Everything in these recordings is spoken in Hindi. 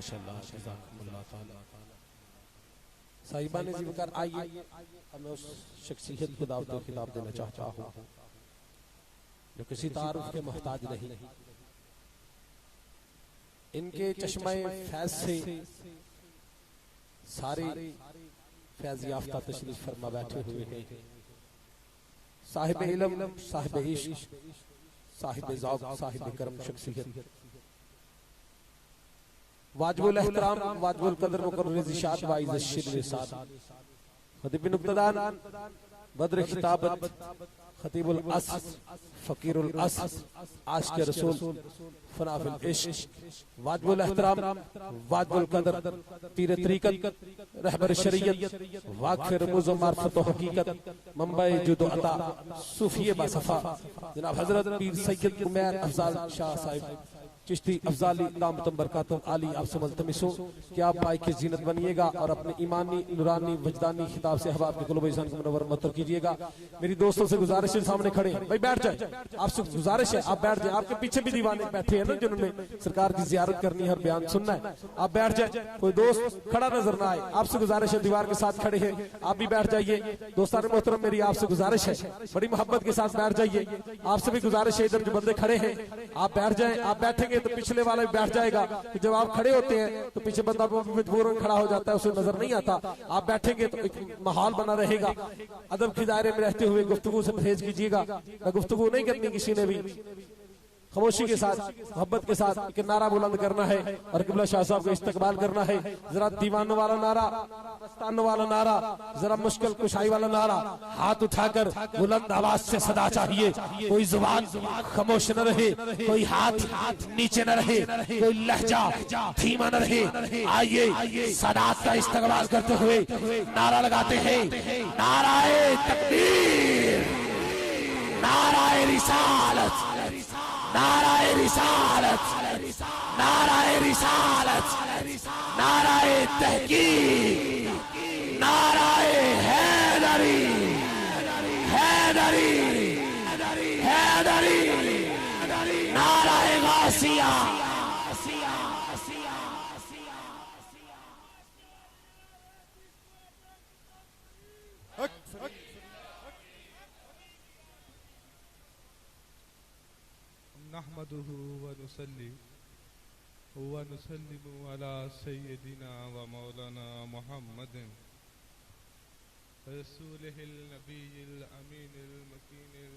माशाअल्लाह जज़ाकुमुल्लाह ताला। साहिबा ने जिक्र आइए अब मैं उस शख्सियत को दावत खिताब देना चाहता हूँ जो किसी तारुफ के मोहताज नहीं। इनके चश्मे फैज से सारे फैज याफ्ता तशरीफ फरमा बैठे हुए हैं। साहिब इल्म, साहिब इश्क, साहिब ज़ौक़, साहिब करम शख्सियत, वाजिबुल एहतराम, वाजिबुल कदर, मुकर्रर इज़्शात व इज़्ज़त शिर साद, खतीब नुक्तदान, बद्र खिताबत, खतीबुल अस, फकीरुल अस, आशिक़ रसूल, फनाफिल इश्क, वाजिबुल एहतराम, वाजिबुल कदर, पीर तरीक़त, रहबर शरीयत, वाक़िफ़ रमूज़ व मारिफ़त व हक़ीक़त, मंबए जुद व अता, सूफ़ी बासफ़ा, जनाब हज़रत पीर सैयद उमैर अफ़ज़ाल शाह साहिब चिश्ती अफ़ज़ाली दामतम बरकातुम आली आपसे मुल्तमिस हूं कि आप भाई की जीनत बनिएगा और अपने ईमानी नूरानी वजदानी खिताब से हवा आपके क़ुलूब इंसान को मुनव्वर मत कीजिएगा। मेरी दोस्तों से गुजारिश है, सामने खड़े हैं भाई बैठ जाए, आपसे गुजारिश है आप बैठ जाए। आपके पीछे भी दीवाने बैठे हैं ना जिन्होंने सरकार की ज़ियारत करनी है और बयान सुनना है, आप बैठ जाए। कोई दोस्त खड़ा नजर ना आए, आपसे गुजारिश है, दीवार के साथ खड़े हैं आप भी बैठ जाइए। दोस्तान मोहतरम मेरी आपसे गुजारिश है, बड़ी मोहब्बत के साथ बैठ जाइए। आपसे भी गुजारिश है, इधर जो बंदे खड़े हैं आप बैठ जाए। आप बैठेंगे तो पिछले वाला भी बैठ जाएगा, तो जब आप खड़े होते हैं तो पीछे बंदा मजबूरन खड़ा हो जाता है, उसे नजर नहीं आता। आप बैठेंगे तो एक माहौल बना रहेगा। अदब के दायरे में रहते हुए गुफ्तगू से परहेज कीजिएगा। गुफ्तगू नहीं करनी किसी ने भी, खामोशी के साथ मोहब्बत के साथ एक नारा बुलंद करना है और क़िबला शाह साहब को इस्तकबाल करना है। जरा दीवानों वाला नारा, मस्तानों वाला नारा, जरा मुश्किल कुशाई वाला नारा, हाथ उठाकर बुलंद आवाज से सदा चाहिए। कोई जुबान खामोश न रहे, कोई हाथ नीचे न रहे, कोई लहजा धीमा न रहे। आइए सदात का इस्तकबाल करते हुए नारा लगाते हैं, नाराए तकबीर, नाराए रिसालत, नाराए रिसालत, नाराए रिसालत, नाराए तहकीक, नाराए हैदरी, हैदरी, हैदरी, नाराए गासिया। नहमदुहु व नुसल्ली व नुसल्लिमु अला सय्यदिना व मौलाना मुहम्मदिन रसूलिहिल नबिय्यिल अमीनिल मकीनिल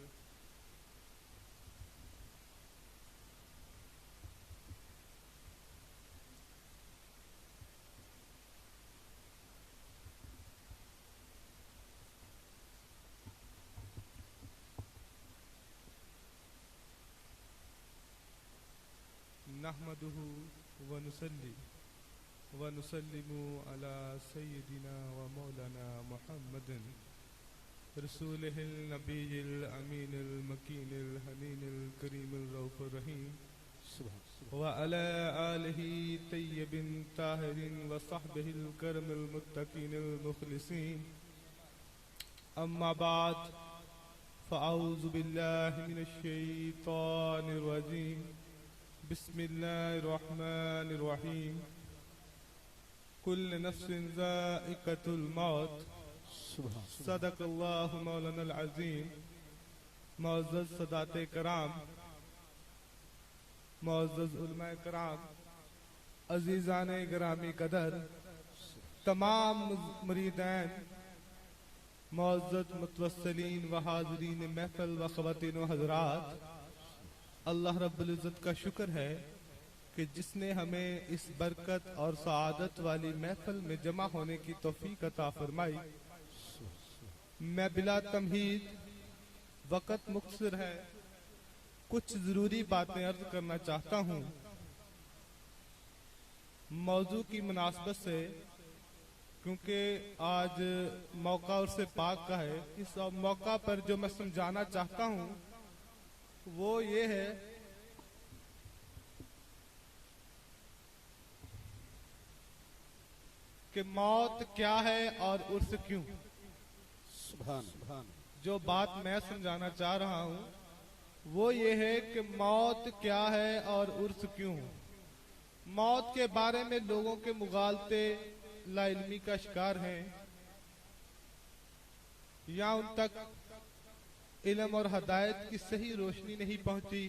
नहमदुहु व नुसल्ली व नुसल्लिमु अला सय्यदिना व मौलाना मुहम्मदिन रसूलिहिल नबिय्यिल अमीनिल मकीनिल हनीनिल करीमिल रऊफिर रहीम व अला आलिहि तय्यबिन ताहिरिन व सहबिहिल करमिल मुत्तकीनिल मुखलिसीन। अम्मा बाद फ़अऊज़ु बिल्लाहि मिनश शैतानिर रजीम। बिस्मिल्लाहिर्रहमानिर्रहीम। कुल्लु नफ्सिन ज़ाइक़तुल मौत। सदक़ल्लाहु मौलानाल अज़ीम। मुअज़्ज़ज़ सदाते कराम, मुअज़्ज़ज़ उलमाए कराम, अज़ीज़ाने गिरामी कदर, तमाम मुरीदैन, मुअज़्ज़ज़ मुतवस्सिलीन व हाज़रीन महफ़िल व ख़वातीन व हज़रात, अल्लाह रब्बुल इज़्ज़त का शुक्र है कि जिसने हमें इस बरकत और सआदत वाली महफिल में जमा होने की तौफीक अता फरमाई। मैं बिला तमहीद, वक़्त मुख्तसर है, कुछ ज़रूरी बातें अर्ज करना चाहता हूँ। मौजू की मुनासबत से, क्योंकि आज मौका उर्से पाक का है, इस मौका पर जो मैं समझाना चाहता हूँ वो ये है कि मौत क्या है और उर्स क्यों। सुभान। जो बात मैं समझाना चाह रहा हूं वो ये है कि मौत क्या है और उर्स क्यों। मौत के बारे में लोगों के मुगालते लाइल्मी का शिकार हैं, या उन तक इल्म और हदायत की सही रोशनी नहीं पहुंची,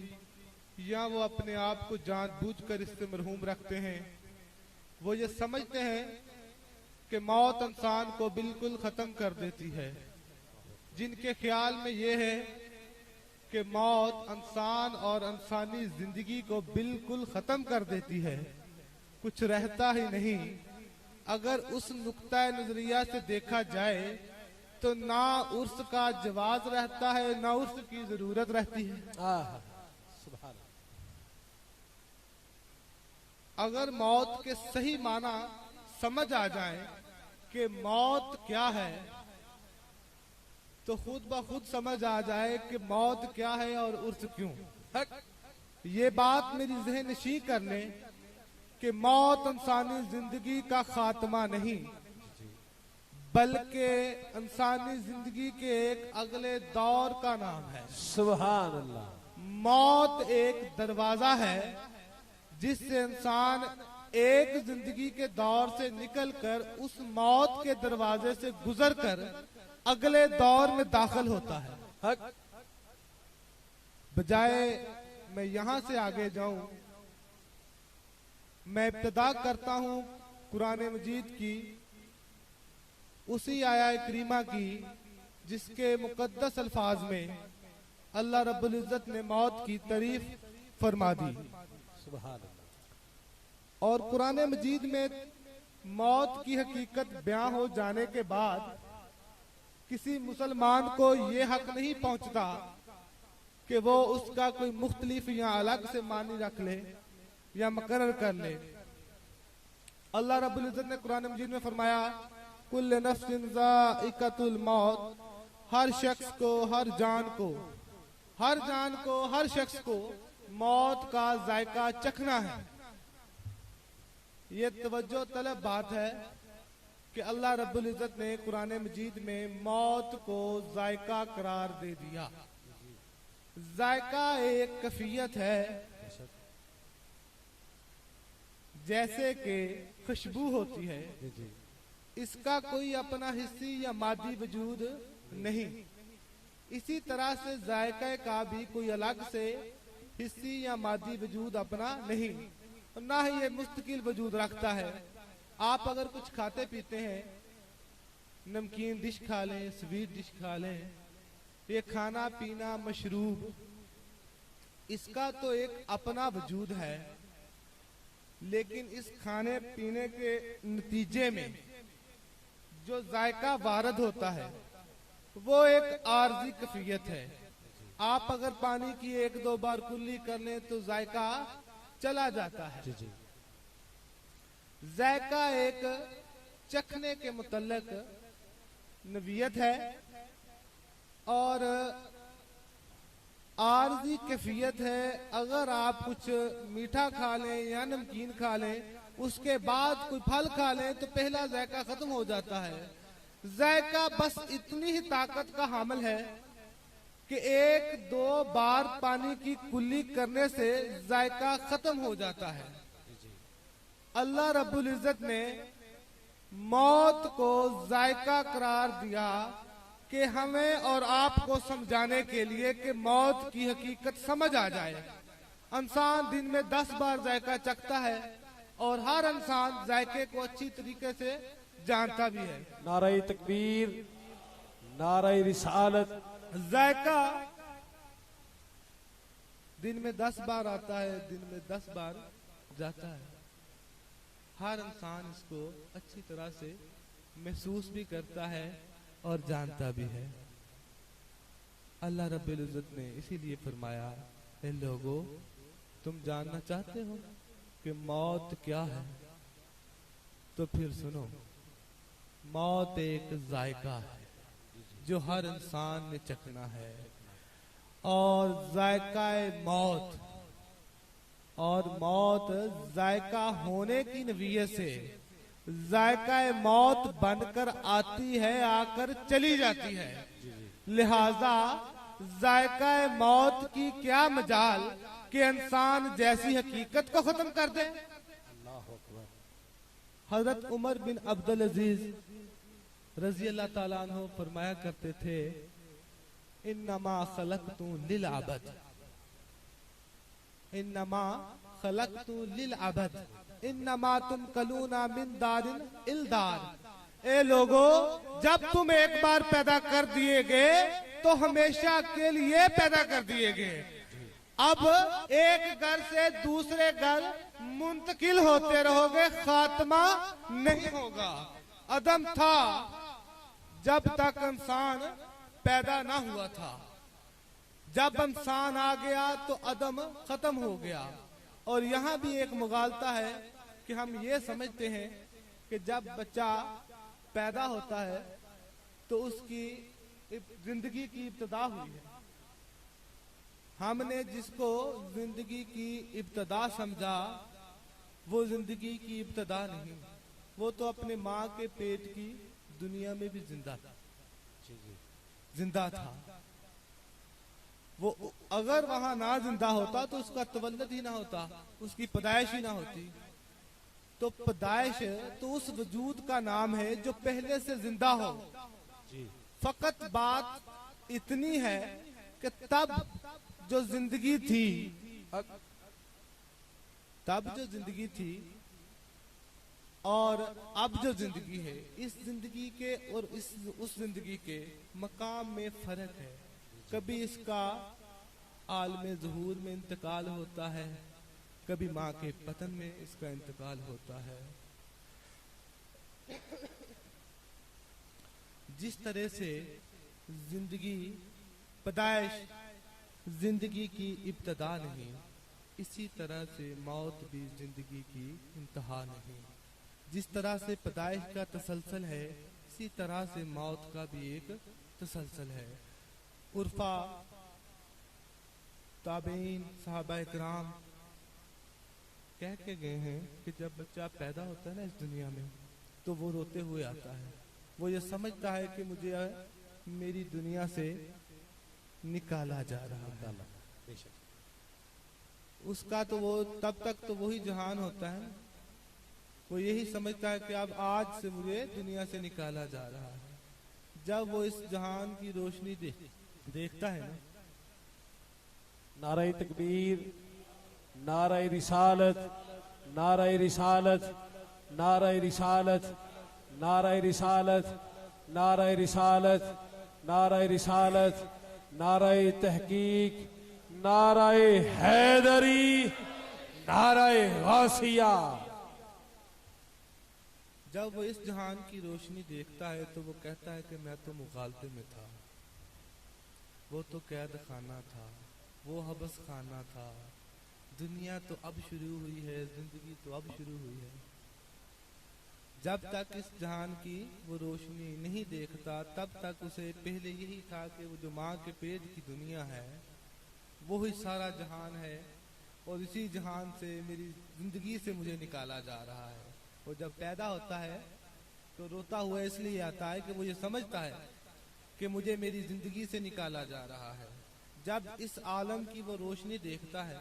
या वो अपने आप को जानबूझकर इससे मरहूम रखते हैं। वो ये समझते हैं कि मौत इंसान को बिल्कुल खत्म कर देती है। जिनके ख्याल में ये है कि मौत इंसान और इंसानी जिंदगी को बिल्कुल खत्म कर देती है, कुछ रहता ही नहीं, अगर उस नुक्ता नजरिया से देखा जाए तो ना उर्स का जवाज रहता है, ना उर्स की जरूरत रहती है। सुभान। अगर मौत के सही माना समझ आ जाए कि मौत क्या है, तो खुद ब खुद समझ आ जाए कि मौत क्या है और उर्स क्यों। ये बात मेरी ज़हन नशी कर ले कि मौत इंसानी जिंदगी का खात्मा नहीं, बल्कि इंसानी जिंदगी के एक अगले दौर का नाम है। सुभान अल्लाह। मौत एक दरवाजा है जिससे इंसान एक जिंदगी के दौर से निकलकर उस मौत के दरवाजे से गुजरकर अगले दौर में दाखिल होता है। बजाय मैं यहां से आगे जाऊं, मैं इब्तिदा करता हूं कुरान मजीद की उसी आया करीमा की जिसके मुकद्दस अल्फाज में अल्लाह रब्बुल इज्जत ने मौत की तारीफ फरमा दी। सुभान। और कुरान मजीद में मौत की हकीकत बयां हो जाने के बाद किसी मुसलमान को यह हक नहीं पहुंचता कि वो उसका कोई मुख्तलिफ या अलग से मानी रख ले या मुकर्रर कर ले। अल्लाह रब्बुल इज्जत ने कुरान मजीद में फरमाया, कुल्लु नफ्सिन ज़ाइक़तुल मौत, हर शख्स को, हर जान को, हर शख्स को मौत का जायका चखना है। ये तवज्जो तलब बात है कि अल्लाह रब्बुल इज्जत ने कुरान मजीद में मौत को जायका करार दे दिया। जायका एक कैफियत है, जैसे कि खुशबू होती है, इसका कोई अपना हिस्सी या मादी वजूद नहीं। इसी तरह से जायका का भी कोई अलग से हिस्सी या मादी वजूद अपना नहीं, ना ही ये मुस्तकिल वजूद रखता है। आप अगर कुछ खाते पीते हैं, नमकीन डिश खा लें, स्वीट डिश खा लें, ये खाना पीना मशरूब, इसका तो एक अपना वजूद है, लेकिन इस खाने पीने के नतीजे में जो जायका वारद होता है वो एक आर्जी कैफियत है। आप अगर पानी की एक दो बार कुल्ली कर लें तो जायका चला जाता है। जायका एक चखने के मुतल्लक नवियत है और आर्जी कैफियत है। अगर आप कुछ मीठा खा लें या नमकीन खा लें, उसके बाद कोई फल खा लें तो पहला जायका खत्म हो जाता है। जायका बस इतनी ही ताकत का हामिल है कि एक दो बार पानी की कुल्ली करने से जायका खत्म हो जाता है। अल्लाह रब्बुल इज्जत ने मौत को जायका करार दिया कि हमें और आपको समझाने के लिए कि मौत की हकीकत समझ आ जाए। इंसान दिन में 10 बार जायका चखता है और हर इंसान जायके को अच्छी तरीके से जानता भी है। नारे तकबीर, नारे रिसालत। जायका दिन में 10 बार आता है, दिन में 10 बार जाता है। हर इंसान इसको अच्छी तरह से महसूस भी करता है और जानता भी है। अल्लाह रब्बुल इज्जत ने इसीलिए फरमाया, ए लोगों, तुम जानना चाहते हो कि मौत क्या है? तो फिर सुनो, मौत एक जायका है जो हर इंसान ने चखना है। और जायकाए मौत, और मौत जायका होने की नवीयत से जायकाए मौत बनकर आती है, आकर चली जाती है। लिहाजा जायकाए मौत की क्या मजाल कि इंसान जैसी हकीकत को खत्म कर दे। हजरत उमर बिन अब्दुल अजीज रजी अल्लाह ताला अन्हु फरमाया करते थे, इन्नमा खलक़तु लिल अबद, इन्नमा खलक़तु लिल अबद, इन्नमा तुनकलूना मिन दारिन इल दार। ए लोगो, जब तुम एक बार पैदा कर दिए गए तो हमेशा के लिए पैदा कर दिए गए। अब एक घर से दूसरे घर मुंतकिल होते रहोगे, खात्मा नहीं होगा। अदम था जब तक इंसान पैदा ना हुआ था, जब इंसान आ गया तो अदम खत्म हो गया। और यहाँ भी एक मुगालता है कि हम ये समझते हैं कि जब बच्चा पैदा होता है तो उसकी जिंदगी की इब्तदा हुई है। हमने जिसको जिंदगी की इब्तदा समझा वो जिंदगी की इब्तदा नहीं, वो तो अपने माँ के पेट की दुनिया में भी जिंदा था। वो अगर वहां ना जिंदा होता तो उसका तवल्लुद ही ना होता, उसकी पैदाइश ही ना होती। तो पैदाइश तो उस वजूद का नाम है जो पहले से जिंदा हो। फकत बात इतनी है कि तब जो जिंदगी थी, तब जो जिंदगी थी और अब जो जिंदगी है, इस जिंदगी के और उस जिंदगी के मकाम में फर्क है। कभी इसका आलमे ज़हूर में इंतकाल होता है, कभी माँ के पतन में इसका इंतकाल होता है। जिस तरह से जिंदगी पैदाइश जिंदगी की इब्तदा नहीं, इसी तरह से मौत भी जिंदगी की इंतहा नहीं। जिस तरह से पैदाइश का तसलसल है, इसी तरह से मौत का भी एक तसलसल है। उर्फा, ताबईन, सहाबा इकराम कह के गए हैं कि जब बच्चा पैदा होता है ना इस दुनिया में, तो वो रोते हुए आता है। वो ये समझता है कि मुझे मेरी दुनिया से निकाला जा रहा है। उसका तो वो तब तक तो वही जहान होता है, वो यही समझता है कि अब आज से मुझे दुनिया से निकाला जा रहा है। जब वो इस जहान की रोशनी देखता है ना, नारे तकबीर, नारे रिसालत, नारे रिसालत, नारे रिसालत, नारे रिसालत, नारे रिसालत, नारे रिसालत, नारे तहकीक, नारे हैदरी, नारे गासिया। जब वो इस जहान की रोशनी देखता है तो वो कहता है कि मैं तो मुगालते में था, वो तो कैद खाना था, वो हबस खाना था। दुनिया तो अब शुरू हुई है, जिंदगी तो अब शुरू हुई है। जब तक इस जहान की वो रोशनी नहीं देखता, तब तक उसे पहले यही था कि वो जो माँ के पेट की दुनिया है वो ही सारा जहान है, और इसी जहान से मेरी जिंदगी से मुझे निकाला जा रहा है। वो जब पैदा होता है तो रोता हुआ इसलिए आता है कि वो ये समझता है कि मुझे मेरी जिंदगी से निकाला जा रहा है। जब इस आलम की वो रोशनी देखता है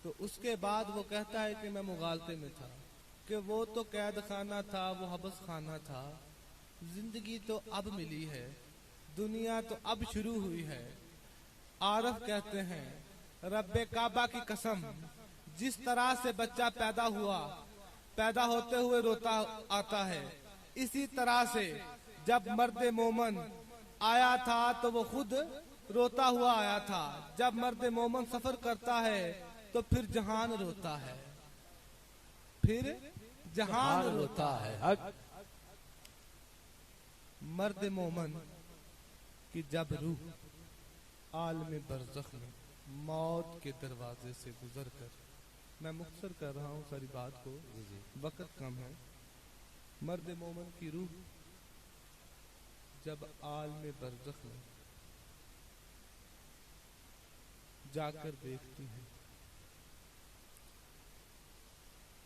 तो उसके बाद वो कहता है कि मैं मुगालते में था, कि वो तो कैद खाना था, वो हबस खाना था। जिंदगी तो अब मिली है, दुनिया तो अब शुरू हुई है। आरफ कहते हैं, रब्बे काबा की कसम, जिस तरह से बच्चा पैदा हुआ, पैदा होते हुए रोता आता है, इसी तरह से जब मर्द मोमन आया था तो वो खुद रोता हुआ आया था। जब मर्द मोमन सफर करता है तो फिर जहान रोता है, फिर जहान रोता है। मर्द मोमन की जब रूह आलम बरज़ख में मौत के दरवाजे से गुजर कर, मैं मुख्तसर कर रहा हूँ सारी बात को, वक्त कम है। मर्द मोमन की रूह जब आलम बरज़ख में जाकर देखती है,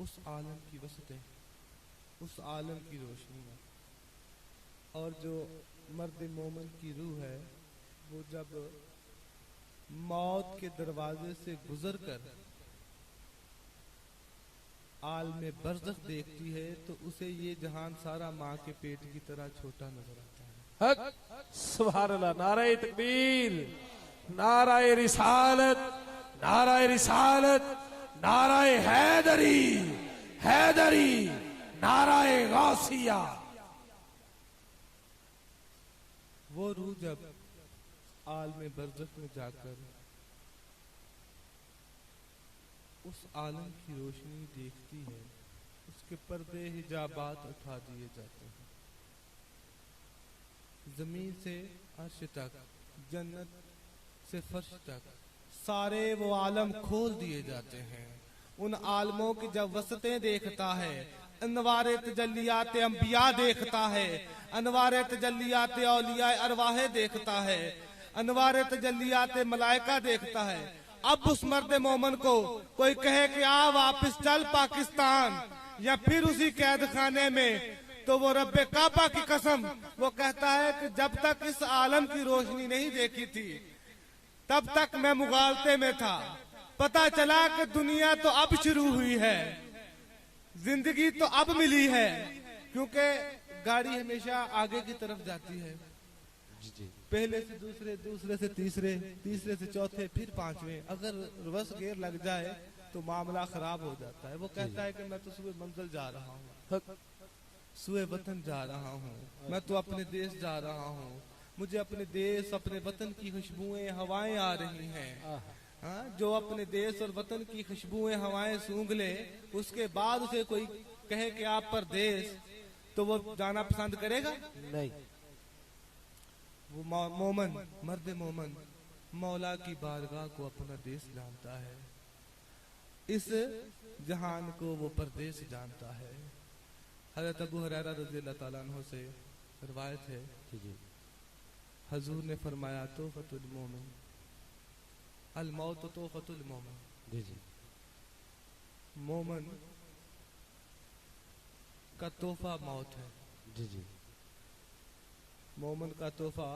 उस आलम की वसतें, उस आलम की रोशनी में, और जो मर्द मोमन की रूह है वो जब मौत के दरवाजे से गुजर कर आलम बरज़ख देखती है तो उसे ये जहान सारा माँ के पेट की तरह छोटा नजर आता है। हक सुभान अल्लाह। नाराए तकबीर, नाराए रिसालत, नाराए रिसालत, नाराए हैदरी, हैदरी, नाराए गौसिया। वो रूह जब आलम बरज़ख में जाकर उस आलम की रोशनी देखती है, उसके पर्दे हिजाबात उठा दिए जाते हैं। जमीन से अर्श तक, जन्नत से फर्श तक सारे वो आलम खोल दिए जाते हैं। उन आलमों की जब वसतें देखता है, अनवारे तजल्लियात अंबिया देखता है, अनवारे तजल्लियात औलिया अरवाहे देखता है, अनवारे तजल्लियात मलाइका देखता है। अब उस मर्द मोमन को कोई कहे कि आ वापस चल पाकिस्तान या फिर उसी कैद खाने में, तो वो रब्बे काबा की कसम वो कहता है कि जब तक इस आलम की रोशनी नहीं देखी थी तब तक मैं मुगालते में था। पता चला कि दुनिया तो अब शुरू हुई है, जिंदगी तो अब मिली है, क्योंकि गाड़ी हमेशा आगे की तरफ जाती है। पहले से दूसरे, दूसरे से तीसरे, तीसरे से चौथे, फिर पांचवें। अगर रिवर्स गियर लग जाए तो मामला खराब हो जाता है। वो कहता है कि मैं तो सुबह मंजिल जा रहा हूँ, सुबह वतन जा रहा हूँ, मैं तो अपने देश जा रहा हूँ, मुझे अपने देश अपने वतन की खुशबुएं हवाएं आ रही हैं। हाँ, जो अपने देश और वतन की खुशबुएं हवाएं सूंघ ले, उसके बाद उसे कोई कहे कि आप परदेश, तो वो जाना पसंद करेगा? नहीं। वो मोमन, मर्द मोमन मौला की बारगाह को अपना देश जानता है, इस जहान को वो परदेश जानता है। हज़रत अबू हुरैरा रज़ियल्लाहु ताला अन्हु से रिवायत है, हजूर ने फरमाया तोहफतुल मोमिन अल मौत तोहफतुल मोमिन। मोमन का तोहफा मौत है। जी जी। मोमन का तोहफा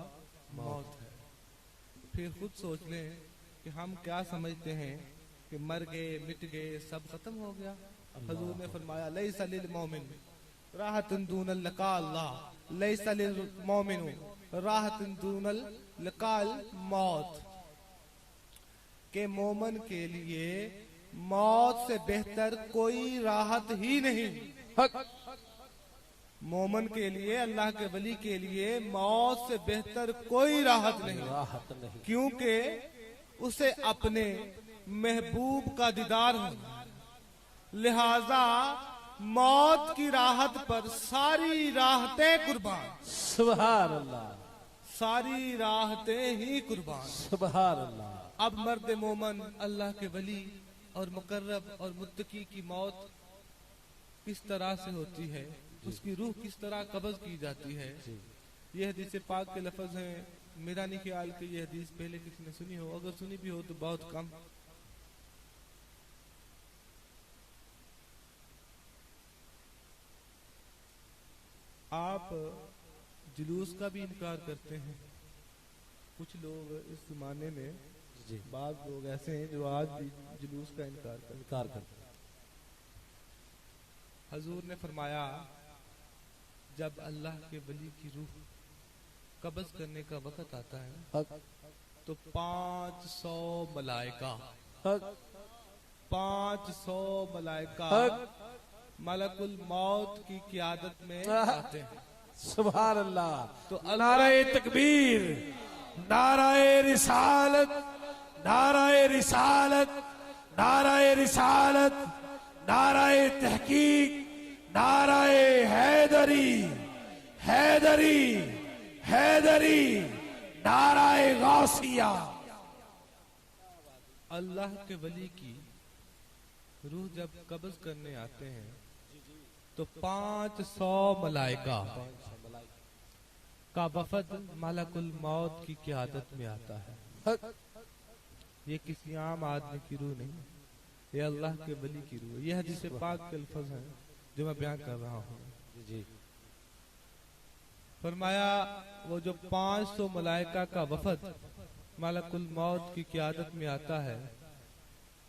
मौत है। फिर खुद सोच लें कि हम क्या समझते हैं कि मर गए, मिट गए, सब खत्म हो गया। हजूर ने फरमाया लैसा लिल मोमिन राहतुन दूनल लिकाल अल्लाह, लैसा लिल मोमिन राहतुन दूनल लिकाल मौत। के मोमन के लिए मौत से बेहतर कोई राहत ही नहीं। मोमन के लिए, अल्लाह के वली के लिए मौत से बेहतर कोई राहत नहीं, क्योंकि उसे अपने महबूब का दीदार हो। लिहाजा मौत की राहत पर सारी राहतें कुर्बान। सुभान अल्लाह। सारी राहतें ही कुर्बान। सुभान अल्लाह। अब मर्द मोमन, अल्लाह के वली और मुकर्रब और मुत्तकी की मौत किस तरह से होती है, उसकी रूह किस तरह कब्ज की जाती है, ये हदीस पाक के लफ्ज हैं। मेरा नहीं ख्याल कि ये हदीस पहले किसी ने सुनी हो, अगर सुनी भी हो तो बहुत कम। आप जुलूस का भी इनकार करते हैं। कुछ लोग इस जमाने में, बाद लोग ऐसे हैं जो आज भी जुलूस का इनकार करते हैं। हजूर ने फरमाया जब अल्लाह के वली की रूह कब्ज करने का वक्त आता है तो 500 मलाइका 500 मलाइका मलकुल मौत की क़ियादत में आते हैं। सुभान अल्लाह। तो नाराए तकबीर, नाराए रिसालत, नाराए रिसालत, नाराए रिसालत, नाराए तहकीक, नाराए हैदरी, हैदरी, हैदरी, नाराए गौसिया। अल्लाह के वली की रूह जब कब्ज करने आते हैं तो 500 मलाइका का वफद मलकुल मौत की क़ियादत में आता है। ये किसी आम आदमी की रूह नहीं, ये अल्लाह के वली की रूह है। यह हदीस पाक के अल्फाज हैं जो मैं बयान कर रहा हूँ। फरमाया वो जो 500 मलाइका का वफद मलकुल मौत की क़ियादत में आता है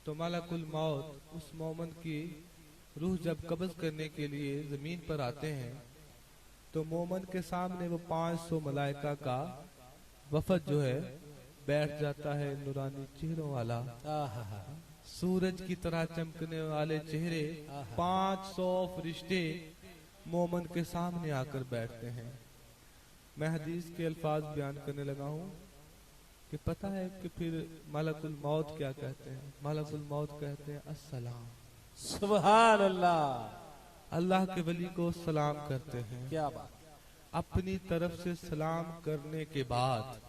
तो मलकुल मौत उस मोमन की रूह जब कब्ज करने के लिए जमीन पर आते हैं तो मोमन के सामने वो 500 मलाइका का वफद जो है बैठ जाता है, नूरानी चेहरों वाला, सूरज की तरह चमकने वाले चेहरे, 500 फरिश्ते मोमन के सामने आकर बैठते हैं। मैं हदीस के अल्फाज बयान करने लगा हूँ कि पता है कि फिर मलकुल मौत क्या कहते हैं? मलकुल मौत कहते हैं अस्सलाम। सुभान अल्लाह। अल्लाह के वली को सलाम करते हैं। क्या बात। अपनी तरफ से सलाम करने के बाद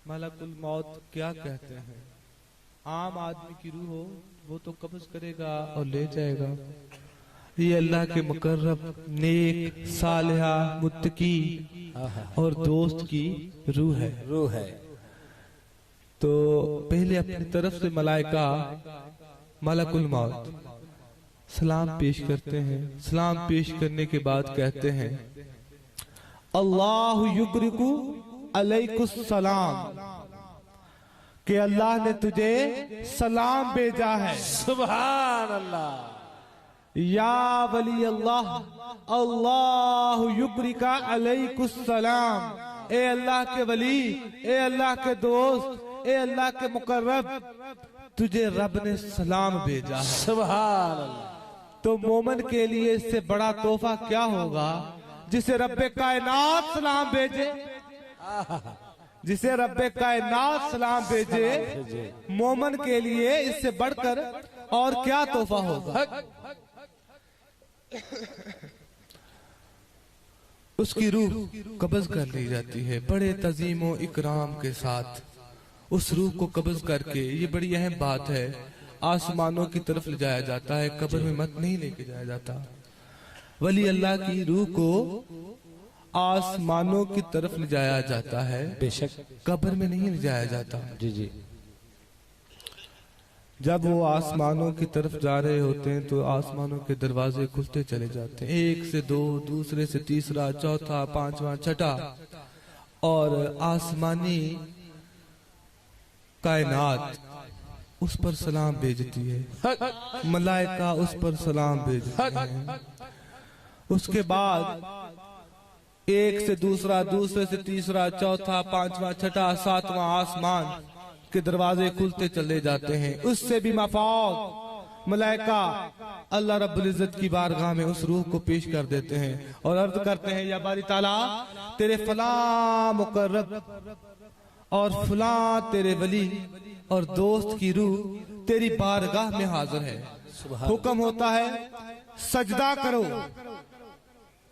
मलकुल मौत क्या कहते हैं? आम आदमी की रूह हो वो तो कब्ज करेगा और ले जाएगा। ये अल्लाह के मुकर्रब, नेक, सालिहा, मुत्तकी और दोस्त की रूह है। तो पहले अपनी तरफ से मलाइका मलकुल मौत सलाम पेश करते हैं। सलाम पेश करने के बाद कहते हैं अल्लाह युकरिकु अलैकुस सलाम, कि अल्लाह ने तुझे सलाम भेजा है। सुभान अल्लाह। या वली अल्लाह, अल्लाह युकरिका अलैकुस सलाम, ए अल्लाह के वली, ए अल्लाह के दोस्त, ए अल्लाह के मुकर्रब, तुझे रब ने सलाम भेजा है। सुभान अल्लाह। तो मोमन के लिए इससे बड़ा तोहफा क्या होगा जिसे रब्बे कायनात सलाम भेजे, जिसे रब्बे कायनात सलाम भेजे। मोमन के लिए इससे बढ़कर और क्या तोहफा होगा? उसकी रूह कब्ज कर ली जाती है बड़े तजीमो इकराम के साथ। उस रूह को कब्ज करके, ये बड़ी अहम बात है, आसमानों की तरफ ले जाया जाता है, कब्र में मत नहीं लेके जाया जाता। वली अल्लाह की रूह को आसमानों की तरफ ले जाया जाता है, बेशक कब्र में नहीं ले जाया जाता। जी जी। जब वो आसमानों की तरफ जा रहे होते हैं तो आसमानों के दरवाजे खुलते चले जाते हैं, 1 से 2, दूसरे से तीसरा, चौथा, पांचवा, छठा, और आसमानी कायनात उस पर सलाम भेजती है, मलाइका उस पर सलाम भेजती है। उसके बाद 1 से दूसरा, दूसरे से तीसरा, चौथा, पांचवा, छठा, सातवां आसमान के दरवाजे खुलते चले जाते हैं। उससे भी माफाक मलाइका अल्लाह रब्बुल इज्जत की बारगाह में उस रूह को पेश कर देते हैं और अर्ज करते हैं, या बारी ताला, तेरे फला मुकर्रब और फला तेरे वली और दोस्त की रूह तेरी बारगाह में हाजिर है। हुक्म होता है सजदा करो।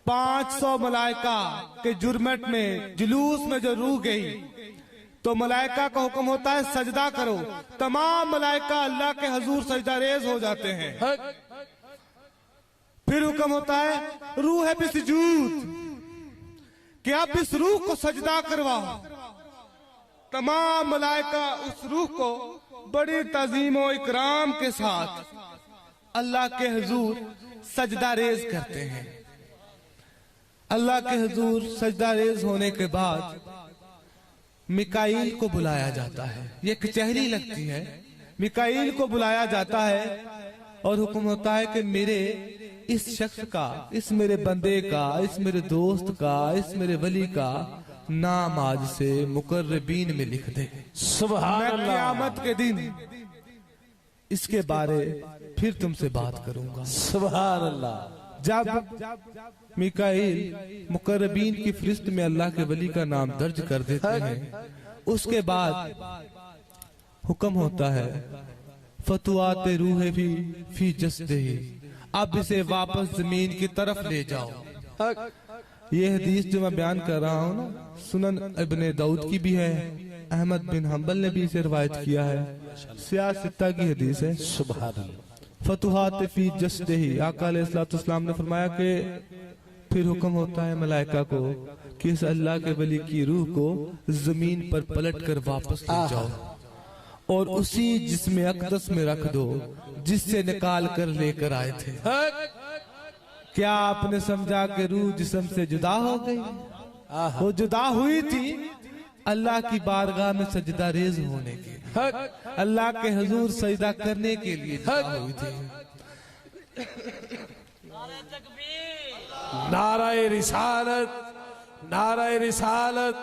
500 मलाइका के जुर्मट में, जुलूस में जो रूह गई, तो मलाइका का हुक्म होता है सजदा करो। तमाम मलाइका अल्लाह के हजूर सजदा रेज हो जाते हैं। फिर हुक्म होता है रूह पे सुजूद, कि आप इस रूह को सजदा करवाओ। तमाम मलाइका उस रूह को बड़ी तजीम और इकराम के साथ अल्लाह के हुजूर सजदा रेज करते हैं। अल्लाह के हुजूर सजदा रेज होने के बाद मिकाईल को बुलाया जाता है। ये कचहरी लगती है, मिकाईल को बुलाया जाता है और हुक्म होता है कि मेरे इस शख्स का, इस मेरे बंदे का, इस मेरे दोस्त का, इस मेरे वली का नाम आज से मुकर्रबीन में लिख दे। सुभान अल्लाह। क़यामत के दिन इसके बारे फिर तुमसे बात करूंगा। सुभान अल्लाह। जब मिकाईल मुकर्रबीन की फरिश्त में अल्लाह के वली का नाम दर्ज कर देते हैं, उसके बाद हुक्म होता है फतुआते रूह भी फी जस्दिही, अब इसे वापस जमीन की तरफ ले जाओ। ये हदीस जो मैं बयान कर रहा हूँ ना, सुनन इब्ने दाऊद की भी है, अहमद बिन हंबल ने भी इसे रिवायत किया है, सियासत्ता की हदीस है। सुभान अल्लाह। फतुहात फी जस्दिही, आका अलैहिस्सलाम ने फरमाया कि फिर हुक्म होता है मलाइका को कि इस अल्लाह के वली की रूह को जमीन पर पलट कर वापस ले जाओ और उसी जिस्म अक़दस में रख दो जिससे निकाल कर लेकर आए थे। क्या आपने समझा कि रूह जिस्म से जुदा हो गई? वो जुदा हुई थी अल्लाह की बारगाह में सजदा रेज होने के, अल्लाह के हुजूर सजदा करने के लिए जुदा हुई थी। नाराए रिसालत, नाराए रिसालत,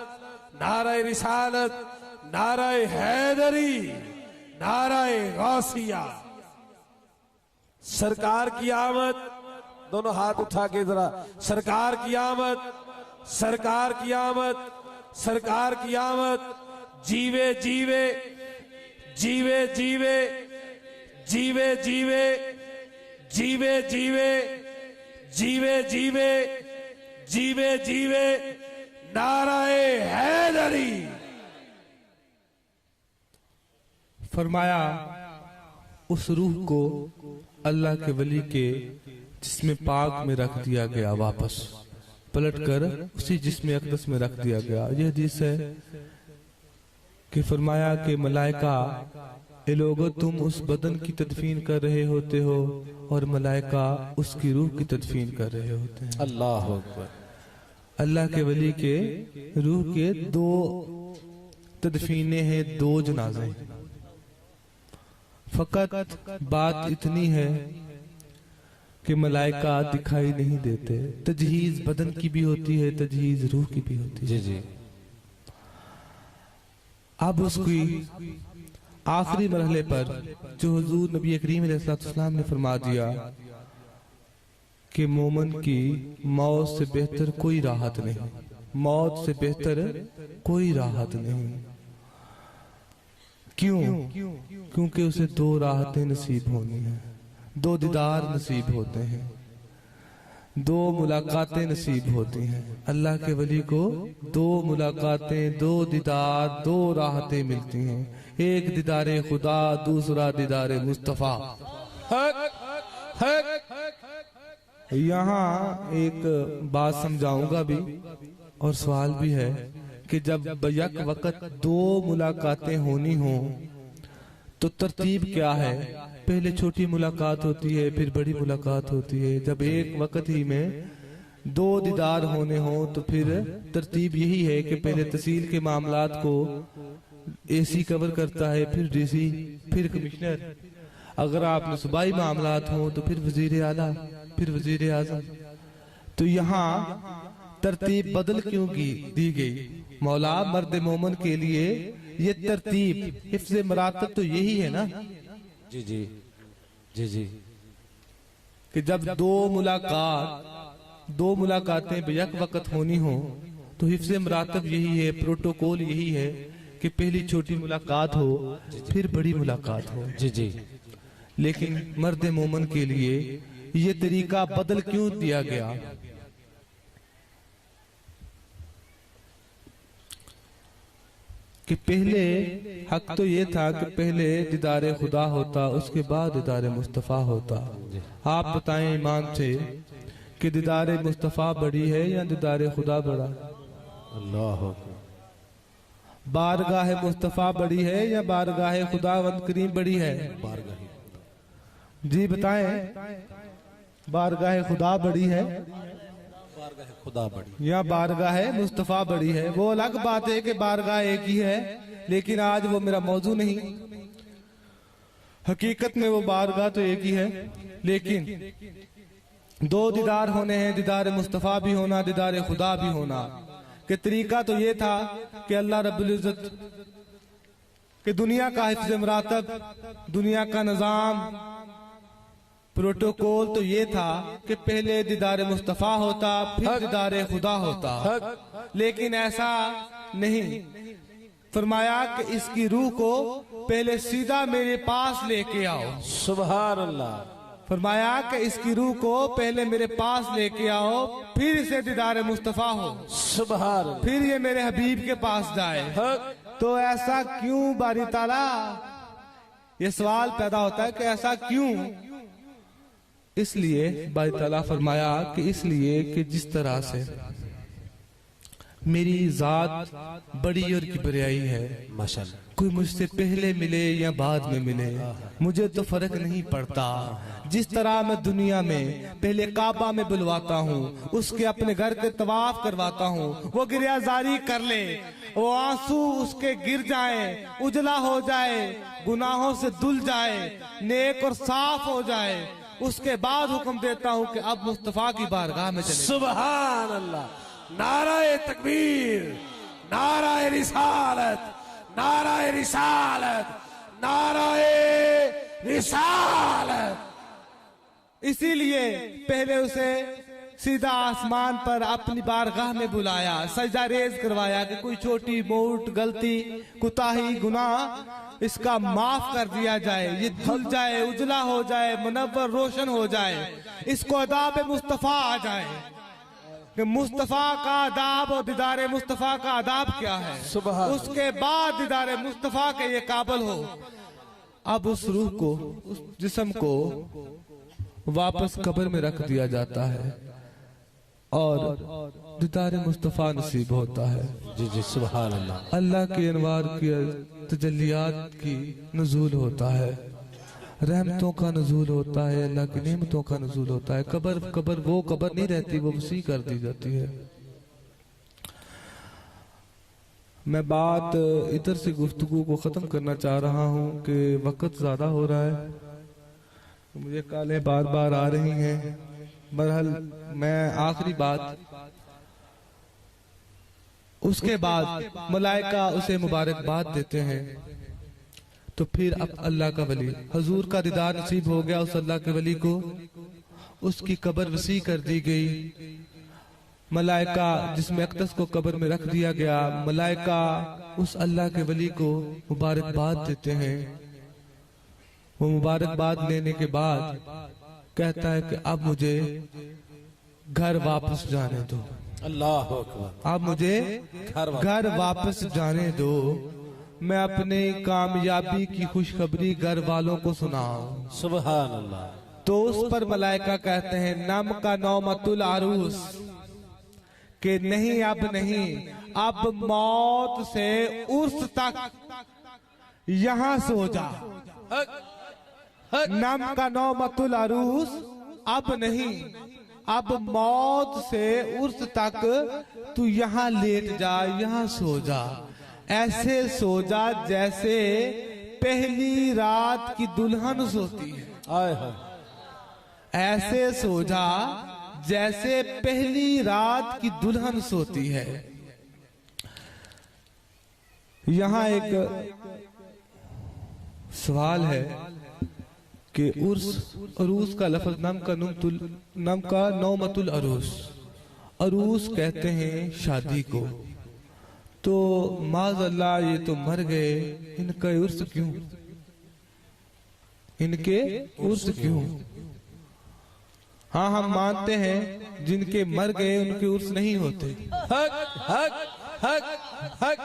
नाराए रिसालत, नाराए हैदरी, नाराए गौसिया। सरकार की आमद, दोनों हाथ उठा के जरा, सरकार की आमद, सरकार की आमद, सरकार की आमद। जीवे जीवे, जीवे जीवे, जीवे जीवे, जीवे जीवे, जीवे जीवे, जीवे जीवे, नाराए हैदरी। फरमाया उस रूह को अल्लाह के वली के जिस्म पाक में रख दिया गया, वापस पलटकर उसी जिस्म अक़दस में रख दिया गया। यह हदीस है कि फरमाया कि मलाइका, ए लोगो तुम उस बदन की तदफीन कर रहे होते हो और मलाइका उसकी रूह की तदफीन कर रहे होते हैं। अल्लाह अकबर। अल्लाह के वली के रूह के दो तदफीनें हैं, दो जनाजे। फकत बात इतनी है कि मलाइका दिखाई नहीं देते। तजहीज बदन की भी होती है, तजहीज रूह की भी होती है। जी जी। अब उसकी आखिरी मरहले पर जो हुजूर नबी करीम अलैहिस्सलाम ने फरमा दिया कि मोमन की मौत से बेहतर कोई राहत नहीं, मौत से बेहतर कोई राहत नहीं। क्यों? क्योंकि उसे दो राहतें नसीब होनी है, दो दीदार नसीब होते हैं, दो मुलाकातें नसीब होती हैं। अल्लाह के वली को दो मुलाकातें, दो दीदार, दो राहतें मिलती हैं। एक दीदारे खुदा, दूसरा दीदारे मुस्तफा। यहाँ एक बात समझाऊंगा भी और सवाल भी है कि जब यक वक्त दो मुलाकातें होनी हो तो तरतीब क्या है? पहले छोटी मुलाकात होती है, फिर बड़ी मुलाकात होती है। जब एक वक्त ही में दो दीदार होने हो तो फिर तरतीब यही है कि पहले तहसील के मामलात को एसी कवर करता है, फिर डीसी, फिर कमिश्नर। अगर आपने सूबाई मामलात हो तो फिर वजीर आला, फिर वजीर आजम। तो यहाँ तरतीब बदल क्यों दी गई? मौला मर्द मोमन के लिए ये तरतीब, हिफ्ज़े मरातब तो यही है ना। जी जी जी जी। कि जब दो मुलाकातें बेयक वक्त होनी हो तो हिफ्ज़े मरातब यही है, प्रोटोकॉल यही है कि पहली छोटी मुलाकात हो, फिर बड़ी मुलाकात हो। जी जी। लेकिन मर्द मोमन के लिए ये तरीका बदल क्यों दिया गया? कि पहले हक तो ये था कि पहले दीदारे खुदा होता, उसके बाद दीदारे मुस्तफ़ा होता। आप बताएं ईमान से कि दीदारे मुस्तफ़ा बड़ी है या दीदारे खुदा बड़ा? अल्लाह। बारगाह मुस्तफ़ा बड़ी है या बारगाह खुदावंद करीम बड़ी है? जी बताएं, बारगाह खुदा बड़ी है खुदा बड़ी या बारगाह मुस्तफ़ा बड़ी है? वो अलग बात है कि बारगाह एक ही है, लेकिन आज वो मेरा मौजू नहीं। हकीकत में वो बारगाह तो एक ही है, लेकिन दो दीदार होने हैं, दीदार मुस्तफ़ा भी होना, दीदार खुदा भी होना। कि तरीका तो ये था कि अल्लाह रब्बुल इज्जत कि दुनिया का हिफ्ज़े मरातब, दुनिया का निज़ाम, प्रोटोकॉल तो ये था कि पहले दीदार मुस्तफ़ा होता, फिर दीदार खुदा होता। लेकिन ऐसा नहीं। फरमाया कि इसकी रूह को पहले सीधा मेरे पास लेके आओ। सुभान अल्लाह। फरमाया कि इसकी रूह को पहले मेरे पास लेके आओ, फिर इसे दीदार मुस्तफ़ा हो, सुभान, फिर ये मेरे हबीब के पास जाए। तो ऐसा क्यों बारी ताला? ये सवाल पैदा होता है कि ऐसा क्यों? इसलिए बारी ताला फरमाया कि इसलिए कि जिस तरह से मेरी जात बड़ी और किबरियाई है, माशाअल्लाह, कोई मुझसे पहले मिले या बाद में मिले मुझे तो फर्क नहीं पड़ता। जिस तरह मैं दुनिया में पहले काबा में बुलवाता हूँ, उसके अपने घर के तवाफ करवाता हूँ, वो गिरियाजारी कर ले, वो आंसू उसके गिर जाए, उजला हो जाए, गुनाहों से धुल जाए, नेक और साफ हो जाए, उसके बाद हुक्म देता हूँ कि अब मुस्तफा की बारगाह में चले। सुभान अल्लाह, नाराए तकबीर, नाराए रिसालत, नाराए रिसालत, नाराए रिसालत। इसीलिए पहले उसे सीधा आसमान पर अपनी बारगाह में बुलाया, सजदा रेज करवाया कि कोई छोटी मोट गलती, कुताही, गुनाह इसका माफ कर दिया जाए, ये धुल जाए, उजला हो जाए, मुनव्वर रोशन हो जाए, इसको अदाब मुस्तफा आ जाए कि मुस्तफा का अदाब और दीदार मुस्तफा का अदाब क्या है। उसके बाद दीदार मुस्तफा के ये काबिल हो। अब उस रूह को, उस जिस्म को वापस कब्र में रख दिया जाता है और दीदार मुस्तफा नसीब होता है। जी जी सुभान अल्लाह। अल्लाह के अनवार की तजल्लियात की नुज़ूल होता है, रहमतों का नुज़ूल होता है, अल्लाह की नेमतों का नुज़ूल होता है। कब्र वो कब्र नहीं रहती, वो वसी कर दी जाती है। मैं बात इधर से गुफ्तगू को ख़त्म करना चाह रहा हूँ कि वक्त ज़्यादा हो रहा है, मुझे कालें बार बार आ रही हैं। बहरहाल मैं आखिरी बात, उसके बाद मलाइका उसे मुबारकबाद देते हैं, तो फिर अब अल्लाह का वली, हजूर का दीदार नसीब हो गया उस अल्लाह के वली को, उसकी कब्र वसी कर दी गई। मलाइका जिसमें अक़दस को कब्र में रख दिया गया, मलाइका उस अल्लाह के वली को मुबारकबाद देते हैं। वो मुबारकबाद लेने के बाद कहता है कि अब मुझे घर वापस जाने दो। अल्लाह अकबर। अब मुझे घर वापस जाने दो, मैं अपने कामयाबी की खुशखबरी घर वालों को सुनाऊं। सुभान अल्लाह। तो उस पर मलाइका कहते हैं नम का नौमतुल आरूस, कि नहीं अब नहीं, अब मौत से उर्स तक यहां सो जा। नम का नौमतुल अरूस, अब नहीं, अब मौत से उर्स तक तू यहाँ लेट जा, यहाँ सो जा। ऐसे सो जा जैसे पहली रात की दुल्हन सोती है। आए हाय। ऐसे सो जा जैसे पहली रात की दुल्हन सोती है। यहाँ एक सवाल है कि अरूस का लफ्ज नम का नौमतुल अरूस, अरूस कहते हैं शादी को। तो माज़अल्लाह ये तो मर गए, इनका उर्स क्यों, इनके उर्स क्यों? हाँ हम मानते हैं जिनके मर गए उनके उर्स नहीं होते। हक हक हक हक।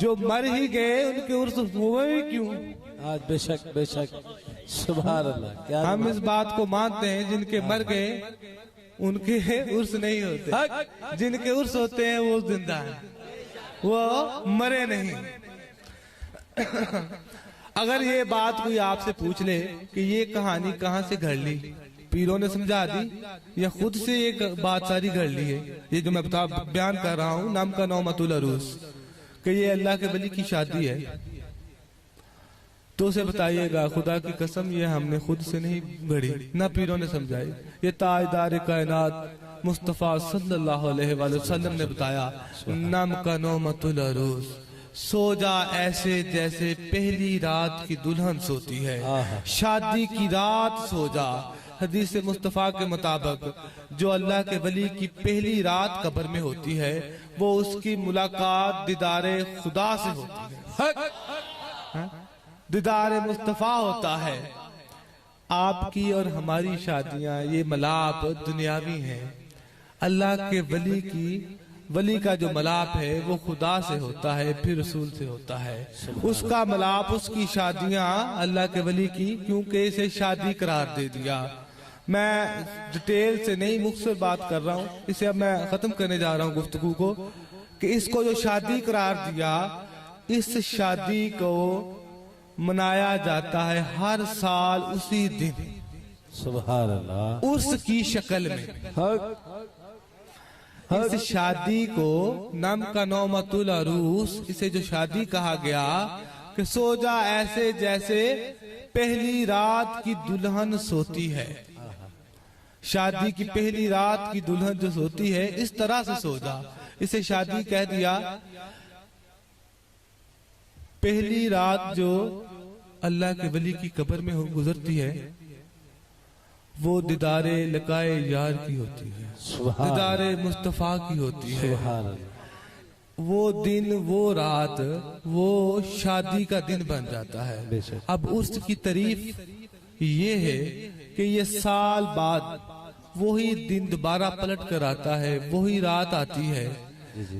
जो मर ही गए उनके उर्स हुए क्यों? आज बेशक बेशक सुभान अल्लाह। क्या हम इस बात को मानते हैं जिनके मर गए उनके उर्स नहीं होते, जिनके उर्स होते हैं वो जिंदा है, वो मरे नहीं। अगर ये बात कोई आपसे पूछ ले कि ये कहानी कहाँ से घड़ ली, पीरों ने समझा दी या खुद से ये बात सारी घड़ ली है, ये जो मैं बयान कर रहा हूँ नाम का नौमतुल अरूस, कि ये अल्लाह के वली की शादी है, तो उसे बताइएगा खुदा की कसम ये हमने खुद से नहीं घड़ी, ना पीरों ने समझाई, ये ताजदार कायनात मुस्तफ़ा सल्लल्लाहु अलैहि वसल्लम ने बताया। नाम का नौमतुल अरूस, सो जा ऐसे जैसे पहली रात की दुल्हन सोती है, शादी की रात सो जा। हदीस मुस्तफ़ा के मुताबिक जो अल्लाह के वली की पहली रात कब्र में होती है वो उसकी मुलाकात दीदारे खुदा से होती है, दीदारे मुस्तफ़ा होता है। आपकी और हमारी शादियां ये मलाप दुनियावी हैं, अल्लाह के वली का जो मलाप है वो खुदा से होता है, फिर रसूल से होता है। उसका मलाप, उसकी शादियां अल्लाह के वली की, क्योंकि इसे शादी करार दे दिया। मैं डिटेल से नहीं मुख्तसर बात कर रहा हूँ, इसे अब मैं खत्म करने जा रहा हूँ गुफ्तगू को, कि इसको जो शादी करार दिया, इस शादी को मनाया जाता है हर साल उसी दिन, सुभान अल्लाह, उर्स की शक्ल में। इस शादी को नम का नौमतुल अरूस, इसे जो शादी कहा गया कि सो जा ऐसे जैसे पहली रात की दुल्हन सोती है। शादी की पहली रात की दुल्हन जो सोती है इस तरह से सो जा, इसे शादी कह दिया। पहली रात जो अल्लाह के वली की कब्र में गुजरती है वो दीदारे लकाए यार की होती है, दीदारे मुस्तफा की होती है। वो दिन, वो रात, वो शादी का दिन बन जाता है। अब उर्स की तारीफ ये है कि ये साल बाद वही दिन दोबारा पलट कर आता है, वही रात आती है,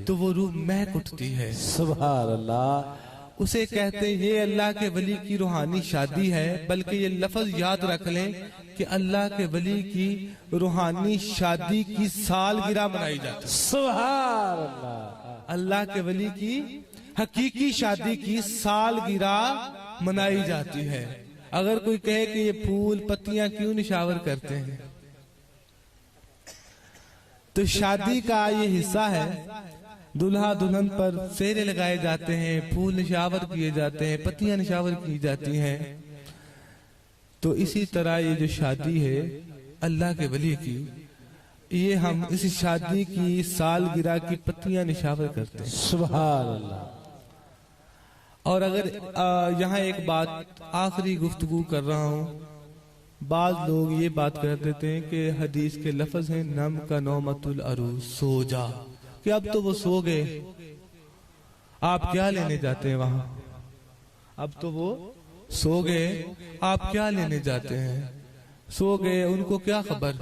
तो वो रूह महक उठती है। सुभान अल्लाह। उसे कहते हैं ये अल्लाह के वली की रूहानी शादी है। बल्कि ये लफ्ज याद रख लें कि अल्लाह के वली की रूहानी शादी की सालगिरह मनाई जाती है। सुभान अल्लाह। अल्लाह के वली की हकीकी शादी की सालगिरह मनाई जाती है। अगर कोई कहे कि ये फूल पत्तियां क्यों निशावर करते हैं, तो शादी का ये हिस्सा है। दुल्हा दुल्हन पर सेहरे लगाए जाते हैं, फूल निशावर किए जाते हैं, पत्तियां निशावर की जाती हैं। तो इसी तरह ये जो शादी है अल्लाह के वली की, ये हम इस शादी की सालगिरह की पत्तियां निशावर करते हैं। सुभान अल्लाह। और अगर यहाँ एक बात आखिरी गुफ्तगू कर रहा हूँ, बाद लोग ये बात कर देते हैं कि हदीस के लफ्ज हैं नम का नौमतुल अरूस, सो जा, कि अब तो वो सो गए, आप क्या लेने जाते हैं वहां, अब तो वो सो गए, आप क्या लेने जाते हैं, सो गए, उनको क्या खबर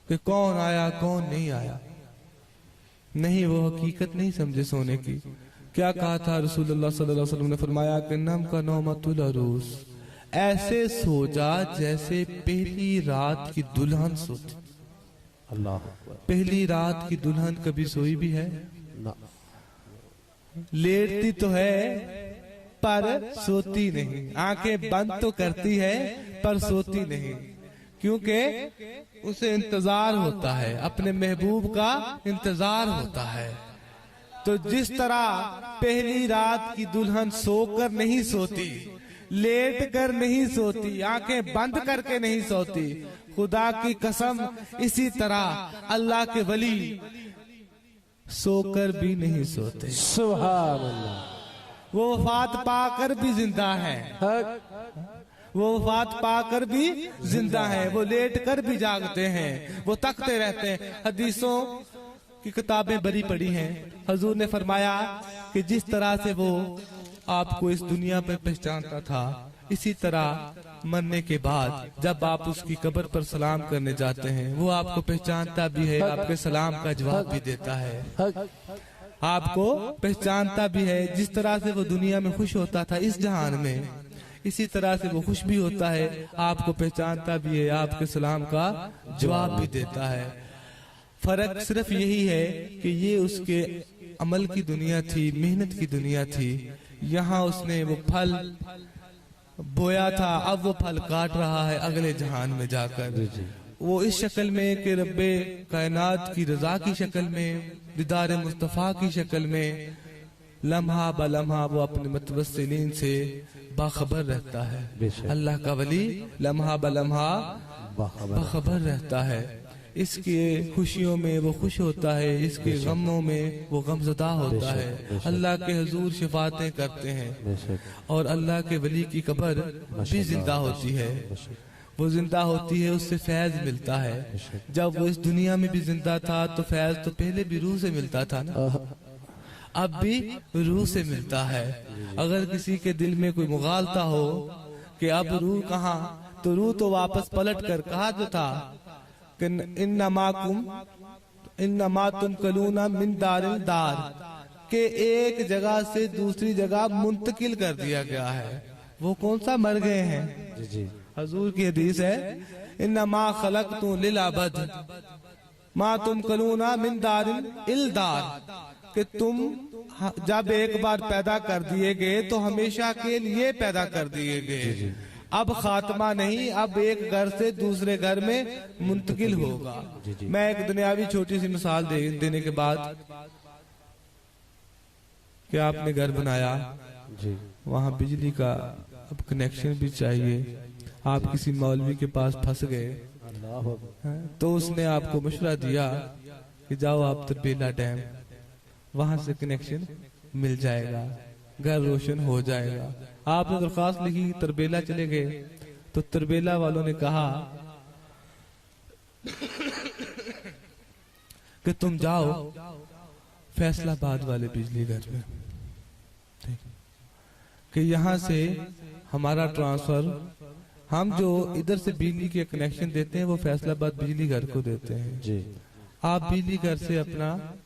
कि कौन आया कौन नहीं आया। नहीं, वो हकीकत नहीं समझे सोने की। क्या कहा था रसूलुल्लाह सल्लल्लाहु अलैहि वसल्लम ने फरमाया कि नम का नौमतुल अरूस, ऐसे सो जा जैसे पहली रात की दुल्हन सोती। अल्लाह। पहली रात की दुल्हन कभी सोई भी है ना, लेटती तो है पर सोती नहीं, आंखें बंद तो करती है पर सोती नहीं, क्योंकि उसे इंतजार होता है, अपने महबूब का इंतजार होता है। तो जिस तरह पहली रात की दुल्हन सोकर नहीं सोती, लेट कर नहीं सोती, आंखें बंद करके नहीं सोती, खुदा की कसम इसी तरह अल्लाह के वली सोकर भी नहीं सोते। सुभान अल्लाह। वो वफात पाकर भी जिंदा है, वो वफात पाकर भी जिंदा है, वो लेट कर भी जागते हैं, वो तकते रहते हैं। हदीसों की किताबें बड़ी पड़ी हैं। हजूर ने फरमाया कि जिस तरह से वो आपको इस दुनिया पर पहचानता था, इसी तरह मरने के बाद जब आप उसकी कब्र पर सलाम करने जाते हैं, वो आपको पहचानता भी है, आपके सलाम का जवाब भी देता है, आपको पहचानता भी है। जिस तरह से वो दुनिया में खुश होता था इस जहान में, इसी तरह से वो खुश भी होता है, आपको पहचानता भी है, आपके सलाम का जवाब भी देता है। फर्क सिर्फ यही है कि ये उसके अमल की दुनिया थी, मेहनत की दुनिया थी। यहाँ उसने वो फल बोया था, अब वो फल काट रहा है अगले जहान में जाकर। वो इस शक्ल में कि रब्बे कायनात की रजा की शक्ल में, दीदार मुस्तफा की शक्ल में, लम्हा ब लम्हा वो अपने मुतवस्सिलीन से बाखबर रहता है। अल्लाह का वली लम्हा ब लम्हा बाखबर रहता है। इसके खुशियों में वो खुश होता है, इसके गमों में वो गमज़दा होता है। अल्लाह के हुजूर शिफातें करते हैं और अल्लाह के वली की कब्र भी जिंदा होती है। वो जिंदा होती है, उससे फैज मिलता है। जब वो इस दुनिया में भी जिंदा था तो फैज तो पहले भी रूह से मिलता था ना, अब भी रूह से मिलता है। अगर किसी के दिल में कोई मुगालता हो कि अब रूह कहाँ, तो रूह तो वापस पलट कर कहा जो था कि इन्नमा तुम कलूना मिन दारिल दार, के एक जगह से दूसरी जगह मुंतकिल कर दिया गया है। वो कौन सा मर गए हैं? जी। हजूर की हदीस है, इन्नमा खलक़तु लिल अबद मा तुम कलूना मिन दारिल इल दार, कि तुम जब एक बार पैदा कर दिए गए तो हमेशा के लिए पैदा कर दिए गए। अब खात्मा नहीं, अब एक घर से दूसरे घर में मुंतकिल होगा। मैं एक दुनियावी छोटी सी मिसाल देने के बाद, कि आपने घर बनाया, वहाँ बिजली का अब कनेक्शन भी चाहिए, आप किसी मौलवी के पास फंस गए, अल्लाह अकबर। तो उसने आपको मशवरा दिया कि जाओ आप तरबेला डैम, वहां से कनेक्शन मिल जाएगा, घर रोशन हो जाएगा। आपने दरख्वास्त लिखी, तरबेला चले गए, तो तरबेला वालों ने कहा कि तुम जाओ फैसलाबाद वाले बिजली घर में, कि यहाँ से हमारा ट्रांसफर, हम जो इधर से बिजली के कनेक्शन देते हैं वो फैसलाबाद बिजली घर को देते हैं जी। आप बिजली घर से अपना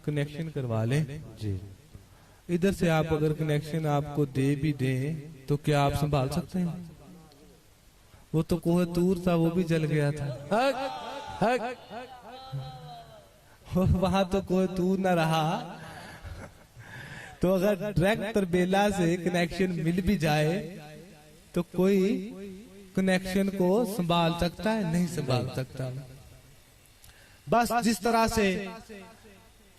कनेक्शन करवा लें जी। इधर से आप अगर कनेक्शन आपको दे भी दें तो क्या आप संभाल सकते हैं? वो तो कोहतूर था, वो भी जल गया था। वहां तो कोहतूर न रहा, तो अगर डायरेक्ट तरबेला से कनेक्शन मिल भी जाए तो कोई कनेक्शन को संभाल सकता है? नहीं संभाल सकता। बस जिस तरह से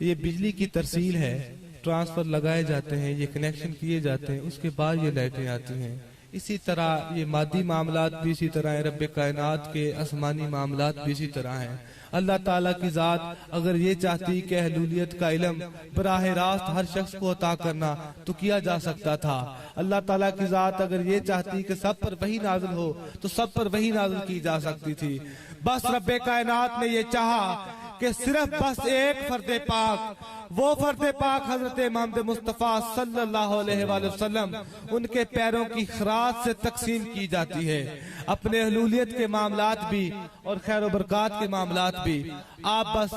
ये बिजली की तरसील है, ट्रांसफर लगाए जाते हैं, ये कनेक्शन किए जाते हैं, उसके बाद ये लाइटें आती हैं, इसी तरह ये मादी मामलात भी इसी तरह है, रब्बे कायनात के आसमानी मामलात भी इसी तरह हैं। अल्लाह ताला की जात अगर ये चाहती कि अहलूलियत का इल्म बराह रास्त हर शख्स को अता करना तो किया जा सकता था। अल्लाह ताला की जात अगर ये चाहती कि सब पर वही नाज़िल हो तो सब पर वही नाज़िल की जा सकती थी। बस रब्बे कायनात ने ये चाहा कि सिर्फ बस एक फर्दे पाक, वो फर्दे पाक हजरत मोहम्मद मुस्तफा सल्लल्लाहु अलैहि वसल्लम, उनके पैरों की खराज से तकसीम की जाती है। अपने अहलूलियत के मामलात भी और खैर बरकात के मामलात भी आप बस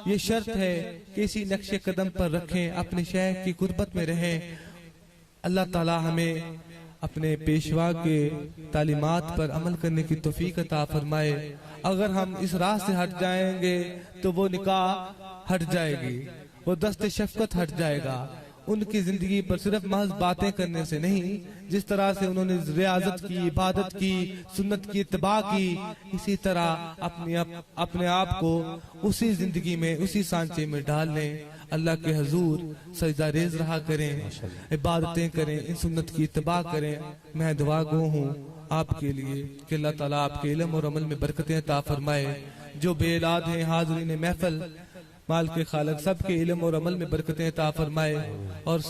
ये शर्त है कि इसी नक्शे कदम पर रखें, अपने शहर की गुर्बत में रहें। अल्लाह ताला हमें अपने पेशवा के तालीमात पर अमल करने की तौफीक अता फरमाए। अगर हम इस राह से हट जाएंगे तो वो निकाह हट जाएगी, वो दस्ते शफकत हट जाएगा। उनकी जिंदगी पर सिर्फ महज बातें करने से नहीं, जिस तरह से उन्होंने रियाजत की, इबादत की, सुन्नत की इत्तबा की, इसी तरह अपने आप को उसी जिंदगी में, उसी सांचे में डाल लें। अल्लाह के हजूर सजदा रेज रहा करें, इबादतें करें, इन सुन्नत की इत्तबा करें। मैं दुआ गो हूँ आपके लिए कि अल्लाह ताला आपके इल्म और अमल में बरकतें अता फरमाए। जो बेऔलाद हैं हाज़रीन महफिल, माल के खालक सबके इल्म और अमल में बरकतें अता फरमाए और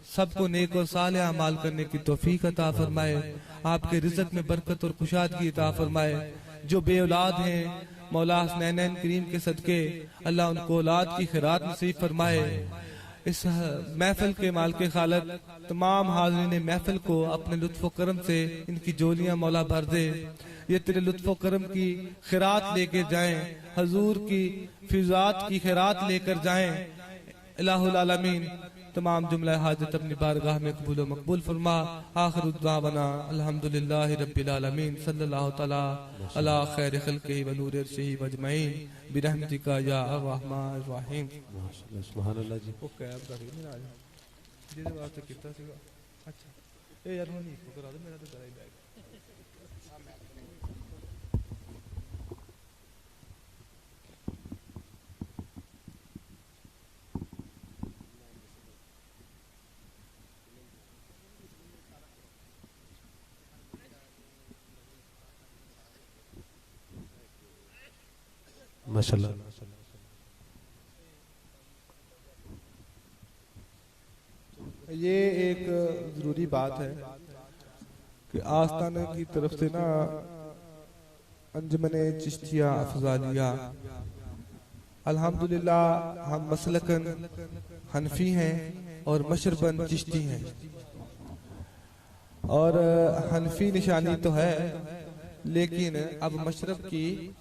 सबको नेक और सालेह अमाल करने की तौफीक अता फरमाए। आपके रिज़्क़ में बरकत और खुशादगी अता फरमाए। जो बेऔलाद हैं मौला हसनैन करीम के सदके अल्लाह उनको औलाद की खैरात नसीब फरमाए। इस महफिल के माल के खालक तमाम हाज़रीन महफिल को अपने लुत्फ़ व करम से इनकी जोलियां मौला भर दे। ये तेरे लुत्फ़ व करम की खैरात लेके जाएं, हजूर की फिजात की खैरात लेकर जाएं। इलाहुल आलमीन तमाम जुमला हाजत अपनी बारगाह में कबूल मकबूल फरमा। आखिर दुआवना अल्हम्दुलिल्लाहि रब्बिल आलमीन सल्लल्लाहु तआला अला खैर खल्क़िही व नूर अर्शिही वजमईन बिरहमतिका या अर्रहमान अर्रहीम। सुभान अल्लाह जी। वो कैब कर मेरा जिहदे वास्ते कीता सीगा। अच्छा ए यार हुन नहीं करा दे, मेरा तो गला ही बैग। माशाल्लाह। ये एक जरूरी बात है कि आस्ताना की तरफ से ना अंजुमने चिश्तिया अफजालिया अल्हम्दुलिल्लाह हम मसलकन हनफी हैं और मशरबन चिश्ती हैं। और हनफी निशानी तो है, लेकिन अब मशरब की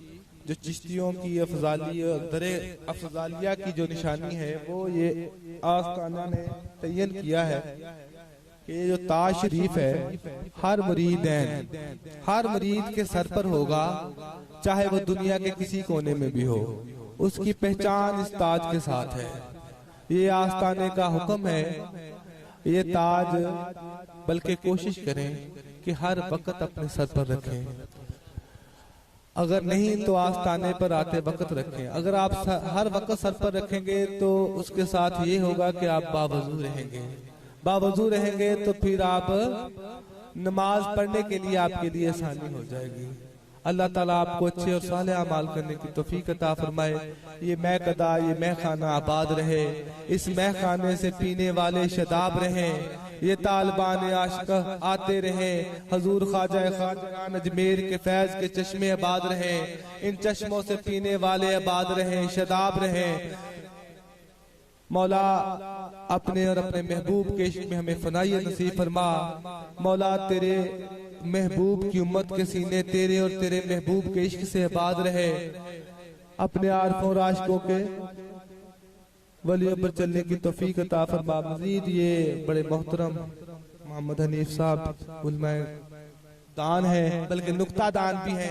जो चिश्तियों की अफजालिया की जो निशानी है वो ये आस्ताना ने तयन किया है कि ये जो ताज शरीफ है हर मुरीद के सर पर होगा, चाहे वो दुनिया के किसी कोने में भी हो। उसकी पहचान इस ताज के साथ है। ये आस्ताने का हुक्म है, ये ताज बल्कि कोशिश करें कि हर वक्त अपने सर पर रखें। अगर नहीं तो आस्ताने पर आते वक्त रखें। अगर आप हर वक्त सर पर रखेंगे तो उसके साथ ये होगा कि आप बावजू रहेंगे। बावजू रहेंगे तो फिर आप नमाज पढ़ने के लिए आपके लिए आसानी हो जाएगी। अल्लाह ताला आपको अच्छे और साले अमाल करने की तौफीक अता फरमाए। ये महकदा, ये महखाना आबाद रहे, इस महखाने से पीने वाले शदाब रहे, ये तालिबान आशिक आते रहे, हजूर ख्वाजा अजमेर के फैज के चश्मे आबाद रहे, इन चश्मों से पीने वाले आबाद रहे, शदाब रहे। मौला अपने और अपने महबूब के इश्क में हमें फनाई नसीब फरमा। मौला तेरे महबूब की उम्मत के सीने तेरे और तेरे महबूब के इश्क से आबाद रहे। अपने आरफों और आशिकों के वलियों पर चलने की तौफीक अता फरमा। मजीद ये बड़े मोहतरम मोहम्मद हनीफ साहब उलमाए दान है, बल्कि नुक्ता दान भी है।